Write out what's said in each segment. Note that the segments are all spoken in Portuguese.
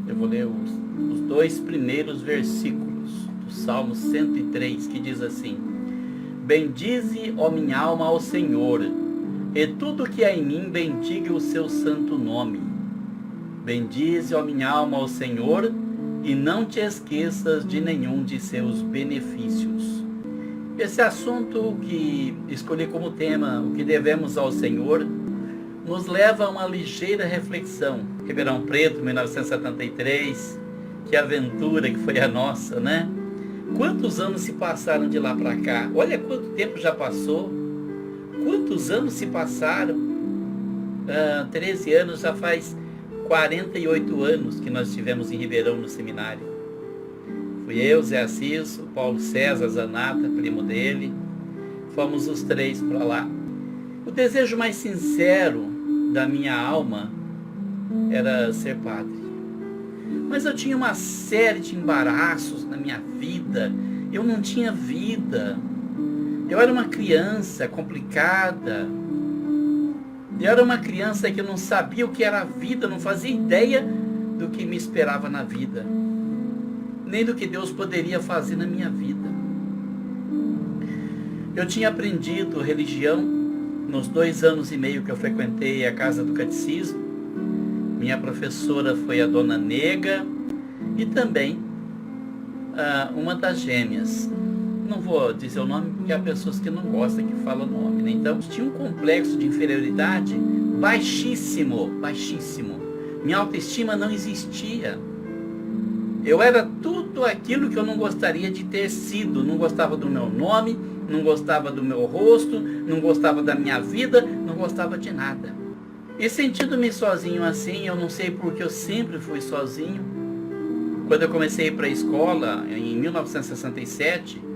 Eu vou ler os dois primeiros versículos do Salmo 103, que diz assim: Bendize, ó minha alma, ao Senhor, e tudo que há em mim bendiga o seu santo nome. Bendize, ó minha alma, ao Senhor, e não te esqueças de nenhum de seus benefícios. Esse assunto que escolhi como tema, o que devemos ao Senhor, nos leva a uma ligeira reflexão. Ribeirão Preto, 1973, que aventura que foi a nossa, né? Quantos anos se passaram de lá para cá? Olha quanto tempo já passou. Quantos anos se passaram? 13 anos, já faz 48 anos que nós estivemos em Ribeirão no seminário. Fui eu, Zé Assis, o Paulo César Zanata, primo dele. Fomos os três para lá. O desejo mais sincero da minha alma era ser padre. Mas eu tinha uma série de embaraços na minha vida. Eu não tinha vida. Eu era uma criança complicada. Eu era uma criança que não sabia o que era a vida, não fazia ideia do que me esperava na vida, nem do que Deus poderia fazer na minha vida. Eu tinha aprendido religião nos 2 anos e meio que eu frequentei a Casa do Catecismo. Minha professora foi a Dona Nega e também uma das gêmeas. Não vou dizer o nome porque há pessoas que não gostam que falam o nome, né? Então, tinha um complexo de inferioridade baixíssimo, baixíssimo. Minha autoestima não existia. Eu era tudo aquilo que eu não gostaria de ter sido. Não gostava do meu nome, não gostava do meu rosto, não gostava da minha vida, não gostava de nada. E sentindo-me sozinho assim, eu não sei porque eu sempre fui sozinho. Quando eu comecei a ir para a escola, em 1967,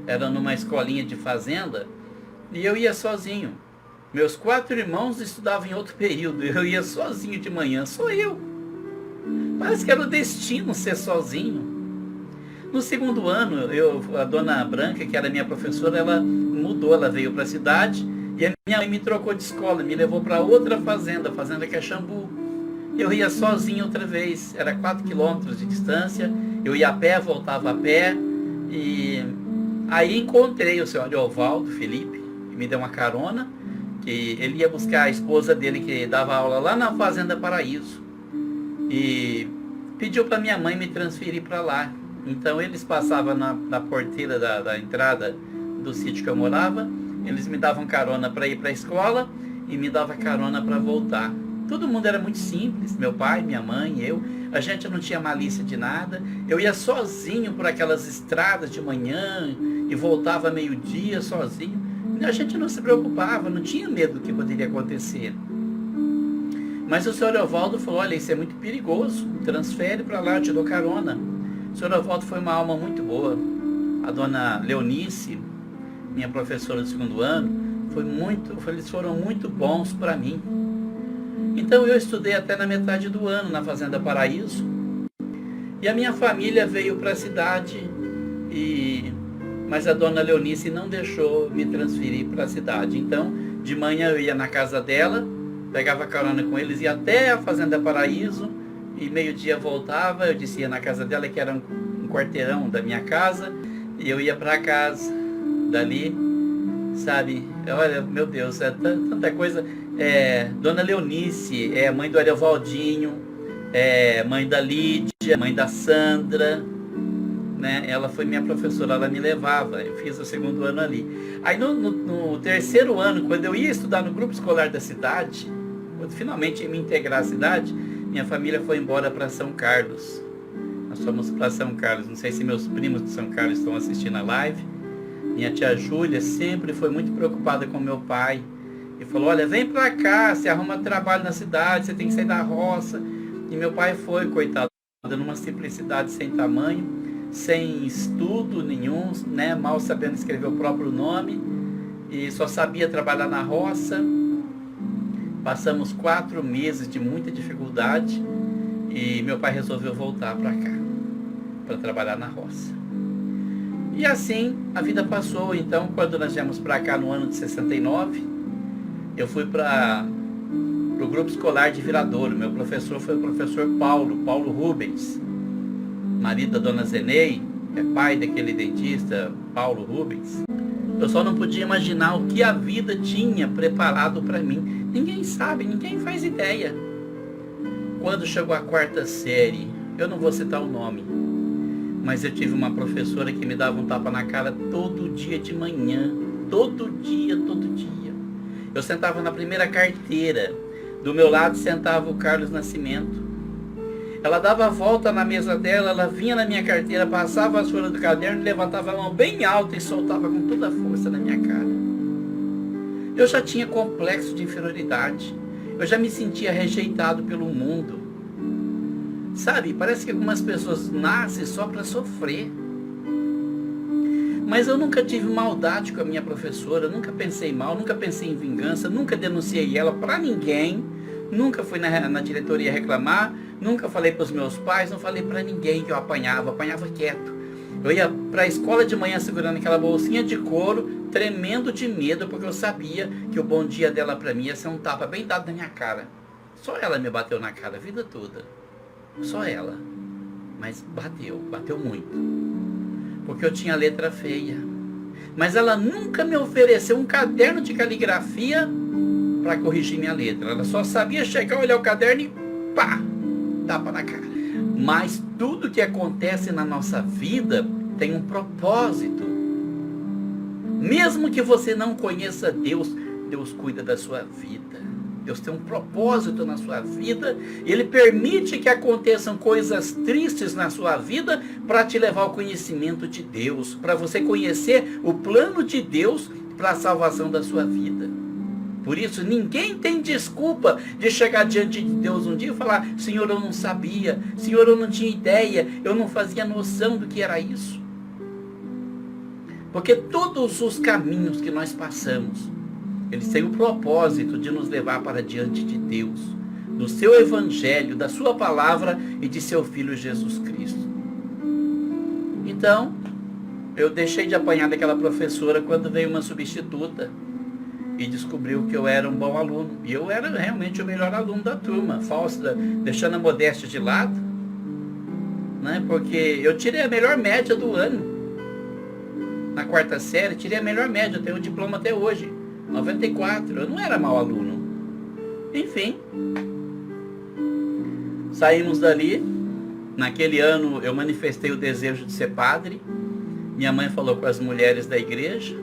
era numa escolinha de fazenda, e eu ia sozinho. Meus 4 irmãos estudavam em outro período, eu ia sozinho de manhã, só eu. Parece que era o destino ser sozinho. No segundo ano, a dona Branca, que era minha professora, ela mudou, ela veio para a cidade, e a minha mãe me trocou de escola, me levou para outra fazenda, a fazenda Caxambu. Eu ia sozinho outra vez, era 4 quilômetros de distância, eu ia a pé, voltava a pé, e aí encontrei o senhor Ariovaldo Felipe, que me deu uma carona, que ele ia buscar a esposa dele, que dava aula lá na Fazenda Paraíso, e pediu para minha mãe me transferir para lá. Então eles passavam na porteira da entrada do sítio que eu morava, eles me davam carona para ir para a escola e me davam carona para voltar. Todo mundo era muito simples, meu pai, minha mãe, eu. A gente não tinha malícia de nada. Eu ia sozinho por aquelas estradas de manhã e voltava meio-dia sozinho. A gente não se preocupava, não tinha medo do que poderia acontecer. Mas o senhor Evaldo falou: olha, isso é muito perigoso, transfere para lá, eu te dou carona. O senhor Evaldo foi uma alma muito boa. A dona Leonice, minha professora do 2º ano, eles foram muito bons para mim. Então eu estudei até na metade do ano na Fazenda Paraíso. E a minha família veio para a cidade, mas a dona Leonice não deixou me transferir para a cidade. Então, de manhã eu ia na casa dela, pegava carona com eles, ia até a Fazenda Paraíso, e meio-dia voltava, eu descia na casa dela, que era um quarteirão da minha casa, e eu ia para casa dali, sabe? Olha, meu Deus, é tanta coisa. Dona Leonice, mãe do Ariovaldinho, mãe da Lídia, mãe da Sandra, né? Ela foi minha professora, ela me levava, eu fiz o 2º ano ali. Aí no 3º ano, quando eu ia estudar no grupo escolar da cidade, quando finalmente ia me integrar à cidade, minha família foi embora para São Carlos. Nós fomos para São Carlos, não sei se meus primos de São Carlos estão assistindo a live. Minha tia Júlia sempre foi muito preocupada com meu pai, e falou: olha, vem pra cá, você arruma trabalho na cidade, você tem que sair da roça. E meu pai foi, coitado, numa simplicidade sem tamanho, sem estudo nenhum, né, mal sabendo escrever o próprio nome, e só sabia trabalhar na roça. Passamos 4 meses de muita dificuldade, e meu pai resolveu voltar para cá, para trabalhar na roça. E assim a vida passou. Então, quando nós viemos para cá no ano de 69, eu fui para para o grupo escolar de Viradouro. Meu professor foi o professor Paulo Rubens, marido da dona Zenei, que é pai daquele dentista, Paulo Rubens. Eu só não podia imaginar o que a vida tinha preparado para mim. Ninguém sabe, ninguém faz ideia. Quando chegou a quarta série, eu não vou citar o nome, mas eu tive uma professora que me dava um tapa na cara todo dia de manhã. Todo dia. Eu sentava na primeira carteira. Do meu lado sentava o Carlos Nascimento. Ela dava a volta na mesa dela, ela vinha na minha carteira, passava as folhas do caderno, levantava a mão bem alta e soltava com toda a força na minha cara. Eu já tinha complexo de inferioridade. Eu já me sentia rejeitado pelo mundo. Sabe, parece que algumas pessoas nascem só para sofrer. Mas eu nunca tive maldade com a minha professora, nunca pensei mal, nunca pensei em vingança, nunca denunciei ela para ninguém, nunca fui na diretoria reclamar, nunca falei para os meus pais, não falei para ninguém que eu apanhava quieto. Eu ia para a escola de manhã segurando aquela bolsinha de couro, tremendo de medo, porque eu sabia que o bom dia dela para mim ia ser um tapa bem dado na minha cara. Só ela me bateu na cara a vida toda. Só ela. Mas bateu muito. Porque eu tinha letra feia. Mas ela nunca me ofereceu um caderno de caligrafia para corrigir minha letra. Ela só sabia chegar, olhar o caderno e pá, tapa na cara. Mas tudo que acontece na nossa vida tem um propósito. Mesmo que você não conheça Deus, Deus cuida da sua vida. Deus tem um propósito na sua vida. Ele permite que aconteçam coisas tristes na sua vida para te levar ao conhecimento de Deus, para você conhecer o plano de Deus para a salvação da sua vida. Por isso, ninguém tem desculpa de chegar diante de Deus um dia e falar: Senhor, eu não sabia, Senhor, eu não tinha ideia, eu não fazia noção do que era isso. Porque todos os caminhos que nós passamos, eles têm o propósito de nos levar para diante de Deus, do seu Evangelho, da sua palavra e de seu Filho Jesus Cristo. Então, eu deixei de apanhar daquela professora quando veio uma substituta e descobriu que eu era um bom aluno. E eu era realmente o melhor aluno da turma, deixando a modéstia de lado, né? Porque eu tirei a melhor média do ano. Na quarta série, tirei a melhor média, eu tenho o diploma até hoje. 94, eu não era mau aluno. Enfim, saímos dali. Naquele ano eu manifestei o desejo de ser padre. Minha mãe falou com as mulheres da igreja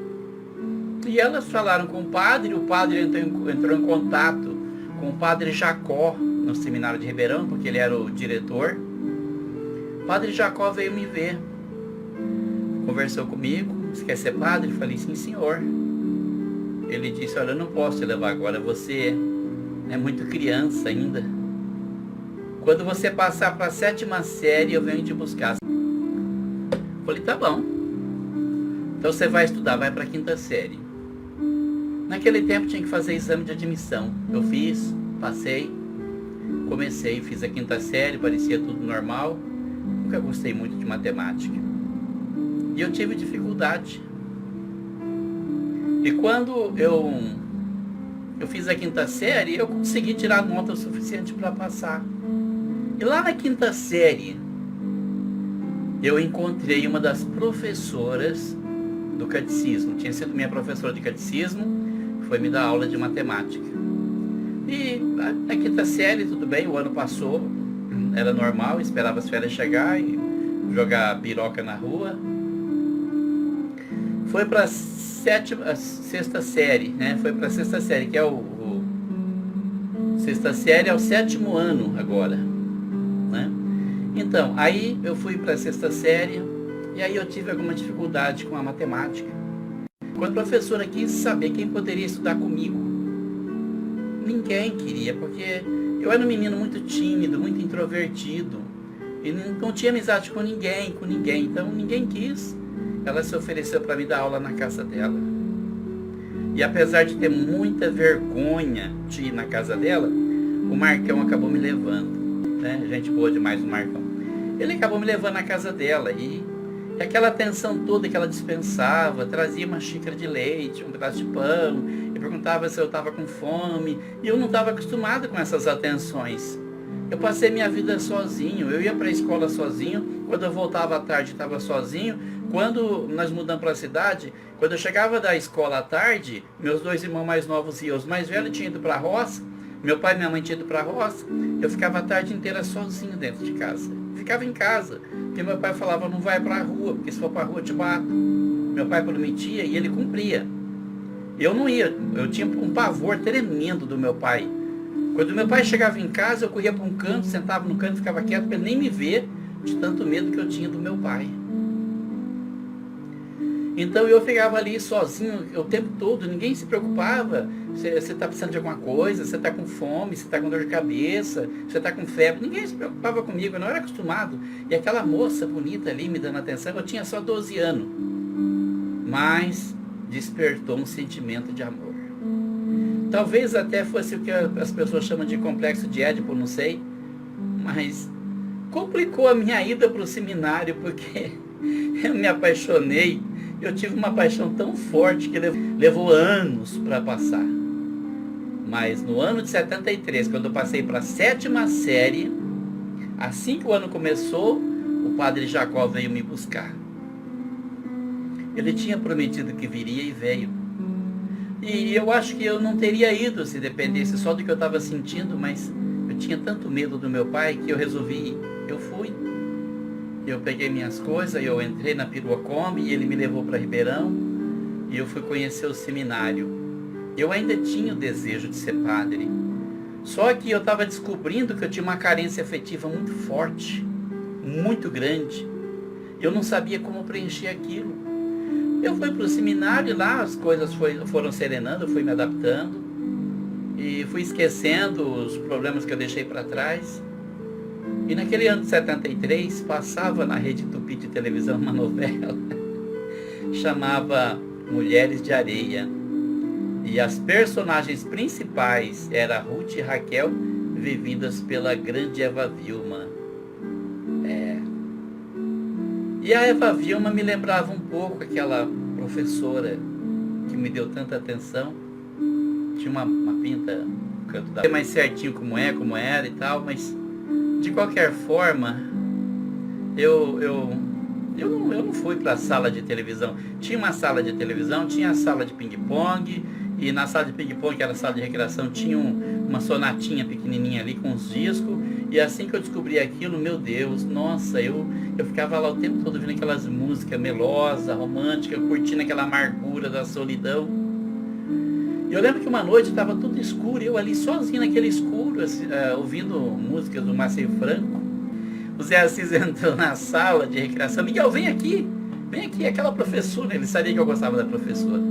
e elas falaram com o padre entrou em contato com o padre Jacó no seminário de Ribeirão, porque ele era o diretor. O padre Jacó veio me ver, conversou comigo: você quer ser padre? Eu falei: sim, senhor. Ele disse: olha, eu não posso te levar agora, você é muito criança ainda. Quando você passar para a 7ª série, eu venho te buscar. Eu falei: tá bom. Então você vai estudar, vai para a 5ª série. Naquele tempo tinha que fazer exame de admissão. Eu fiz, passei, fiz a 5ª série, parecia tudo normal. Nunca gostei muito de matemática. E eu tive dificuldade. E quando eu fiz a 5ª série, eu consegui tirar nota o suficiente para passar. E lá na 5ª série, eu encontrei uma das professoras do catecismo. Tinha sido minha professora de catecismo, foi me dar aula de matemática. E na 5ª série, tudo bem, o ano passou, era normal, esperava as férias chegar e jogar piroca na rua. Foi para a 6ª série, né? Foi para a 6ª série, que é 6ª série é o 7º ano agora, né? Então, aí eu fui para a 6ª série e aí eu tive alguma dificuldade com a matemática. Quando a professora quis saber quem poderia estudar comigo, ninguém queria, porque eu era um menino muito tímido, muito introvertido, e não tinha amizade com ninguém, então ninguém quis. Ela se ofereceu para me dar aula na casa dela. E apesar de ter muita vergonha de ir na casa dela, o Marcão acabou me levando, né? Gente boa demais o Marcão. Ele acabou me levando na casa dela e E aquela atenção toda que ela dispensava, trazia uma xícara de leite, um pedaço de pão, e perguntava se eu estava com fome, e eu não estava acostumado com essas atenções. Eu passei minha vida sozinho, eu ia para a escola sozinho, quando eu voltava à tarde estava sozinho, quando nós mudamos para a cidade, quando eu chegava da escola à tarde, meus 2 irmãos mais novos e eu, os mais velhos, tinham ido para a roça, meu pai e minha mãe tinham ido para a roça, eu ficava a tarde inteira sozinho dentro de casa. Ficava em casa, porque meu pai falava, não vai para a rua, porque se for para a rua eu te bato. Meu pai prometia e ele cumpria. Eu não ia, eu tinha um pavor tremendo do meu pai. Quando meu pai chegava em casa, eu corria para um canto, sentava no canto e ficava quieto para ele nem me ver, de tanto medo que eu tinha do meu pai. Então eu ficava ali sozinho o tempo todo, ninguém se preocupava. Você está precisando de alguma coisa, você está com fome, você está com dor de cabeça, você está com febre. Ninguém se preocupava comigo, eu não era acostumado. E aquela moça bonita ali me dando atenção, eu tinha só 12 anos. Mas despertou um sentimento de amor. Talvez até fosse o que as pessoas chamam de complexo de Édipo, não sei. Mas complicou a minha ida para o seminário, porque eu me apaixonei. Eu tive uma paixão tão forte que levou anos para passar. Mas no ano de 73, quando eu passei para a 7ª série, assim que o ano começou, o padre Jacó veio me buscar. Ele tinha prometido que viria e veio. E eu acho que eu não teria ido se dependesse só do que eu estava sentindo, mas eu tinha tanto medo do meu pai que eu resolvi ir. Eu fui. Eu peguei minhas coisas, eu entrei na perua Kombi e ele me levou para Ribeirão e eu fui conhecer o seminário. Eu ainda tinha o desejo de ser padre, só que eu estava descobrindo que eu tinha uma carência afetiva muito forte, muito grande. Eu não sabia como preencher aquilo. Eu fui para o seminário e lá as coisas foram serenando, eu fui me adaptando e fui esquecendo os problemas que eu deixei para trás. E naquele ano de 73, passava na Rede Tupi de televisão uma novela, chamava Mulheres de Areia. E as personagens principais eram Ruth e Raquel, vividas pela grande Eva Vilma. E a Eva Vilma me lembrava um pouco aquela professora que me deu tanta atenção. Tinha uma pinta, um canto da... mais certinho como era e tal, mas... De qualquer forma, eu não fui para a sala de televisão. Tinha uma sala de televisão, tinha a sala de ping-pong, e na sala de ping-pong, que era a sala de recreação, tinha uma sonatinha pequenininha ali com os discos, e assim que eu descobri aquilo, meu Deus, nossa, eu ficava lá o tempo todo ouvindo aquelas músicas melosas, românticas, curtindo aquela amargura da solidão. E eu lembro que uma noite estava tudo escuro, eu ali sozinho naquele escuro, assim, ouvindo músicas do Márcio Franco. O Zé Assis entrou na sala de recreação. Miguel, vem aqui, aquela professora. Ele sabia que eu gostava da professora.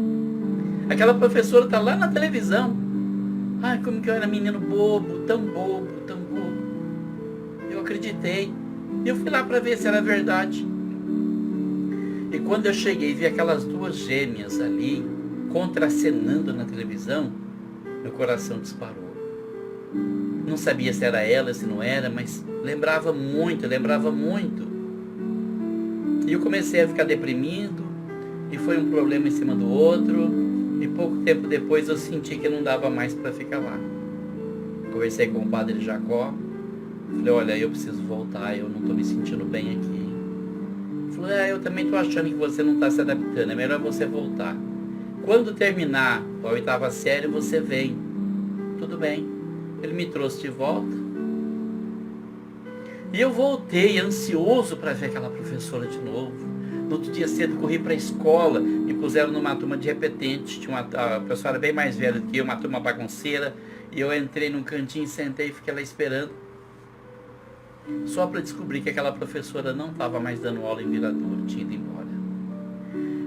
Aquela professora está lá na televisão. Ai, como que eu era menino bobo, tão bobo, tão bobo. Eu acreditei. Eu fui lá para ver se era verdade. E quando eu cheguei e vi aquelas 2 gêmeas ali, contracenando na televisão, meu coração disparou. Não sabia se era ela, se não era, mas lembrava muito. E eu comecei a ficar deprimido, e foi um problema em cima do outro, e pouco tempo depois eu senti que não dava mais para ficar lá. Conversei com o padre Jacó, falei, olha, eu preciso voltar, eu não estou me sentindo bem aqui. Ele falou, eu também estou achando que você não está se adaptando, é melhor você voltar. Quando terminar a 8ª série, você vem. Tudo bem. Ele me trouxe de volta. E eu voltei ansioso para ver aquela professora de novo. No outro dia cedo, corri para a escola. Me puseram numa turma de repetente. Tinha a pessoa era bem mais velha do que eu, uma turma bagunceira. E eu entrei num cantinho, sentei e fiquei lá esperando. Só para descobrir que aquela professora não estava mais dando aula em Viradouro, tinha ido embora.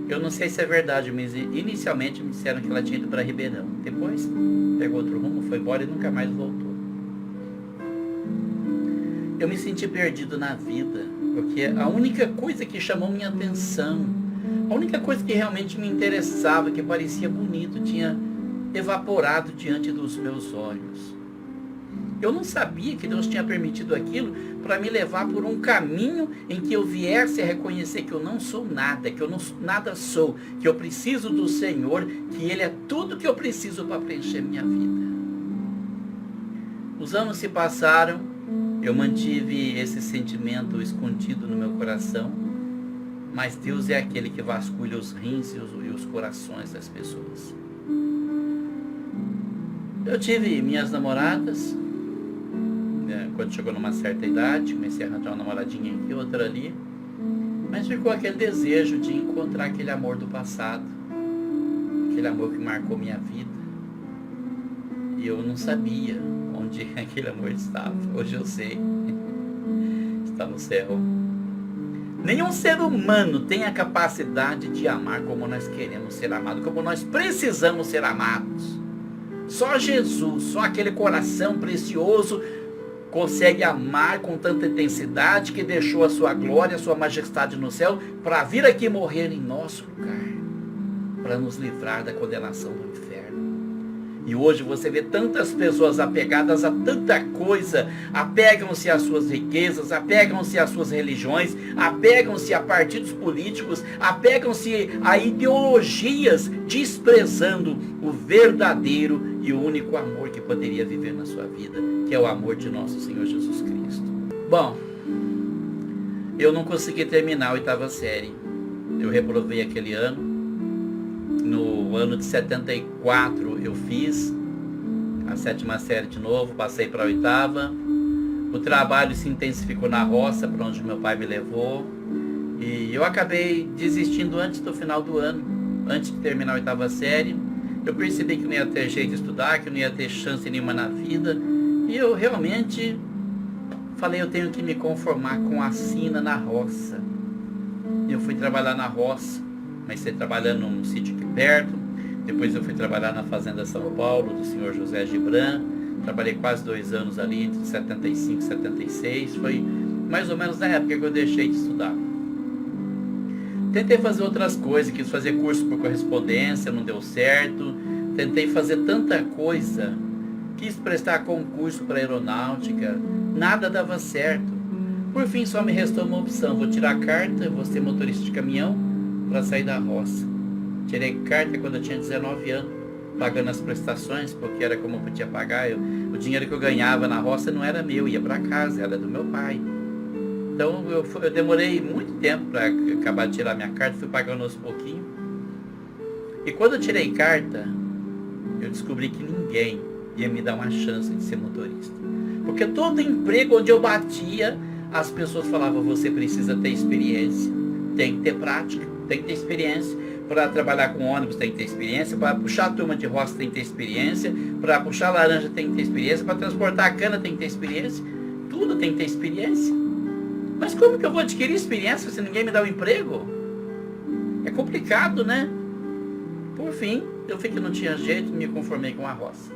Eu não sei se é verdade, mas inicialmente me disseram que ela tinha ido para Ribeirão. Depois pegou outro rumo, foi embora e nunca mais voltou. Eu me senti perdido na vida, porque a única coisa que chamou minha atenção, a única coisa que realmente me interessava, que parecia bonito, tinha evaporado diante dos meus olhos. Eu não sabia que Deus tinha permitido aquilo para me levar por um caminho em que eu viesse a reconhecer que eu não sou nada, que eu não nada sou, que eu preciso do Senhor, que Ele é tudo que eu preciso para preencher minha vida. Os anos se passaram, eu mantive esse sentimento escondido no meu coração, mas Deus é aquele que vasculha os rins e os corações das pessoas. Eu tive minhas namoradas, quando chegou numa certa idade, comecei a arranjar uma namoradinha aqui, outra ali, mas ficou aquele desejo de encontrar aquele amor do passado, aquele amor que marcou minha vida, e eu não sabia onde aquele amor estava. Hoje eu sei, está no céu. Nenhum ser humano tem a capacidade de amar como nós queremos ser amados, como nós precisamos ser amados. Só Jesus, só aquele coração precioso consegue amar com tanta intensidade que deixou a sua glória, a sua majestade no céu para vir aqui morrer em nosso lugar, para nos livrar da condenação do inferno. E hoje você vê tantas pessoas apegadas a tanta coisa, apegam-se às suas riquezas, apegam-se às suas religiões, apegam-se a partidos políticos, apegam-se a ideologias, desprezando o verdadeiro e o único amor que poderia viver na sua vida, que é o amor de nosso Senhor Jesus Cristo. Bom, eu não consegui terminar a 8ª série. Eu reprovei aquele ano. No ano de 74 eu fiz a 7ª série de novo, passei para a 8ª. O trabalho se intensificou na roça, para onde meu pai me levou. E eu acabei desistindo antes do final do ano, antes de terminar a 8ª série. Eu percebi que não ia ter jeito de estudar, que não ia ter chance nenhuma na vida. E eu realmente falei, eu tenho que me conformar com a sina na roça. Eu fui trabalhar na roça, comecei trabalhando num sítio aqui perto. Depois eu fui trabalhar na Fazenda São Paulo, do senhor José Gibran. Trabalhei quase 2 anos ali, entre 75 e 76. Foi mais ou menos na época que eu deixei de estudar. Tentei fazer outras coisas, quis fazer curso por correspondência, não deu certo. Tentei fazer tanta coisa, quis prestar concurso para aeronáutica, nada dava certo. Por fim, só me restou uma opção: vou tirar a carta, vou ser motorista de caminhão para sair da roça. Tirei carta quando eu tinha 19 anos, pagando as prestações, porque era como eu podia pagar. O dinheiro que eu ganhava na roça não era meu, ia para casa, era do meu pai. Então eu demorei muito tempo para acabar de tirar minha carta, fui pagando aos pouquinhos. E quando eu tirei carta, eu descobri que ninguém ia me dar uma chance de ser motorista. Porque todo emprego onde eu batia, as pessoas falavam, você precisa ter experiência, tem que ter prática, tem que ter experiência. Para trabalhar com ônibus tem que ter experiência, para puxar a turma de roça tem que ter experiência, para puxar laranja tem que ter experiência, para transportar a cana tem que ter experiência, tudo tem que ter experiência. Mas como que eu vou adquirir experiência se ninguém me dá um emprego? É complicado, né? Por fim, eu vi que não tinha jeito, me conformei com a roça.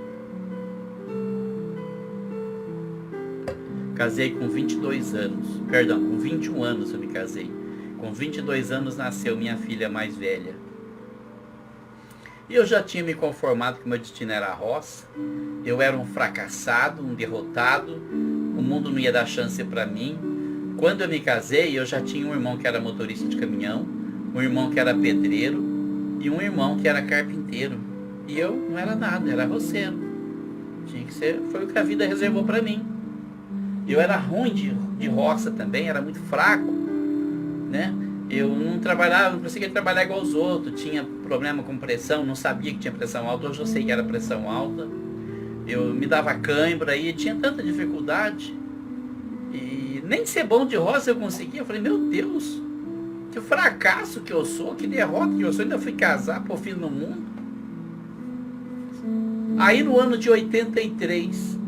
Casei com 22 anos, perdão, com 21 anos eu me casei. Com 22 anos nasceu minha filha mais velha. E eu já tinha me conformado que meu destino era a roça. Eu era um fracassado, um derrotado. O mundo não ia dar chance para mim. Quando eu me casei, eu já tinha um irmão que era motorista de caminhão, um irmão que era pedreiro e um irmão que era carpinteiro. E eu não era nada, era roceiro. Tinha que ser, foi o que a vida reservou para mim. Eu era ruim de roça também, era muito fraco, né? Eu não trabalhava, não conseguia trabalhar igual os outros, tinha problema com pressão, não sabia que tinha pressão alta, hoje eu sei que era pressão alta. Eu me dava cãibra e tinha tanta dificuldade. E nem ser bom de roça eu conseguia. Eu falei, meu Deus, que fracasso que eu sou, que derrota que eu sou, ainda fui casar, pôr filho no mundo. Aí no ano de 83,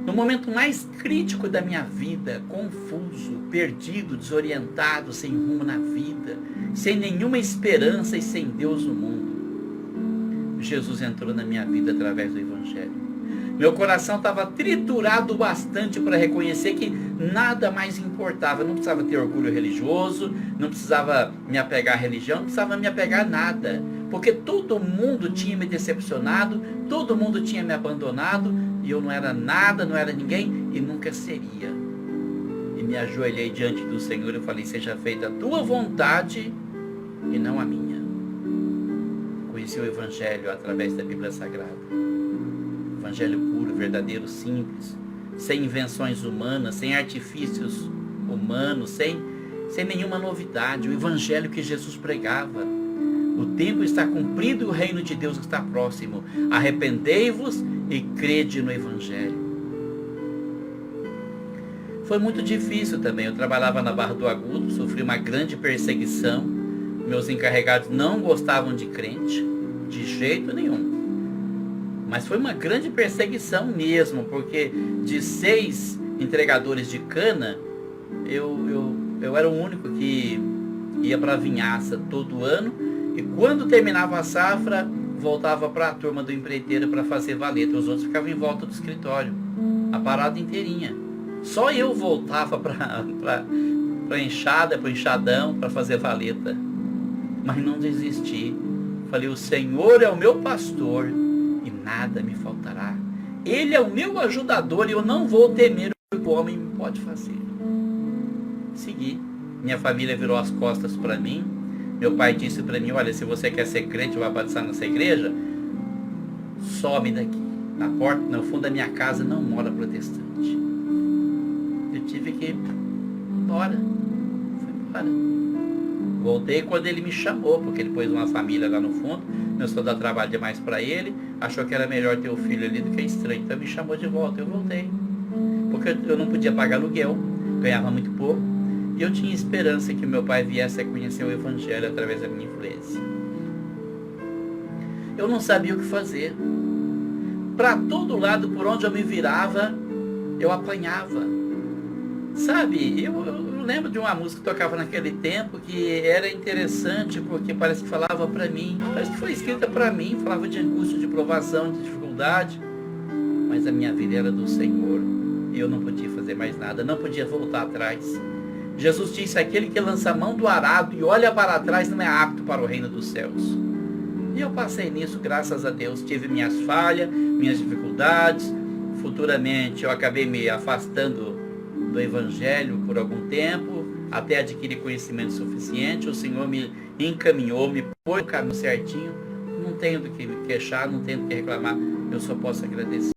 no momento mais crítico da minha vida, confuso, perdido, desorientado, sem rumo na vida, sem nenhuma esperança e sem Deus no mundo, Jesus entrou na minha vida através do Evangelho. Meu coração estava triturado bastante para reconhecer que nada mais importava. Não precisava ter orgulho religioso, não precisava me apegar à religião, não precisava me apegar a nada. Porque todo mundo tinha me decepcionado, todo mundo tinha me abandonado, E eu não era nada, não era ninguém e nunca seria. E me ajoelhei diante do Senhor e falei, seja feita a tua vontade e não a minha. Conheci o Evangelho através da Bíblia Sagrada. Evangelho puro, verdadeiro, simples, sem invenções humanas, sem artifícios humanos, sem nenhuma novidade. O Evangelho que Jesus pregava. O tempo está cumprido e o reino de Deus está próximo. Arrependei-vos e crede no Evangelho. Foi muito difícil também. Eu trabalhava na Barra do Agudo, sofri uma grande perseguição. Meus encarregados não gostavam de crente, de jeito nenhum. Mas foi uma grande perseguição mesmo, porque de 6 entregadores de cana, eu era o único que ia para a vinhaça todo ano. E quando terminava a safra, voltava para a turma do empreiteiro para fazer valeta. Os outros ficavam em volta do escritório, a parada inteirinha. Só eu voltava para a enxada, para o enxadão, para fazer valeta. Mas não desisti. Falei, o Senhor é o meu pastor e nada me faltará. Ele é o meu ajudador e eu não vou temer o que o homem pode fazer. Segui. Minha família virou as costas para mim. Meu pai disse para mim, olha, se você quer ser crente ou vai batizar nessa igreja, some daqui. Na porta, no fundo da minha casa não mora protestante. Eu tive que ir embora. Fui embora. Voltei quando ele me chamou, porque ele pôs uma família lá no fundo, começou a dar trabalho demais para ele, achou que era melhor ter o filho ali do que estranho, então me chamou de volta, eu voltei. Porque eu não podia pagar aluguel, ganhava muito pouco, e eu tinha esperança que meu pai viesse a conhecer o Evangelho através da minha influência. Eu não sabia o que fazer. Para todo lado, por onde eu me virava, eu apanhava. Sabe, eu lembro de uma música que tocava naquele tempo que era interessante porque parece que falava para mim, parece que foi escrita para mim, falava de angústia, de provação, de dificuldade, mas a minha vida era do Senhor e eu não podia fazer mais nada, não podia voltar atrás. Jesus disse, aquele que lança a mão do arado e olha para trás não é apto para o reino dos céus. E eu passei nisso, graças a Deus, tive minhas falhas, minhas dificuldades, futuramente eu acabei me afastando do Evangelho por algum tempo, até adquirir conhecimento suficiente. O Senhor me encaminhou, me pôs no caminho certinho. Não tenho do que me queixar, não tenho do que reclamar, eu só posso agradecer.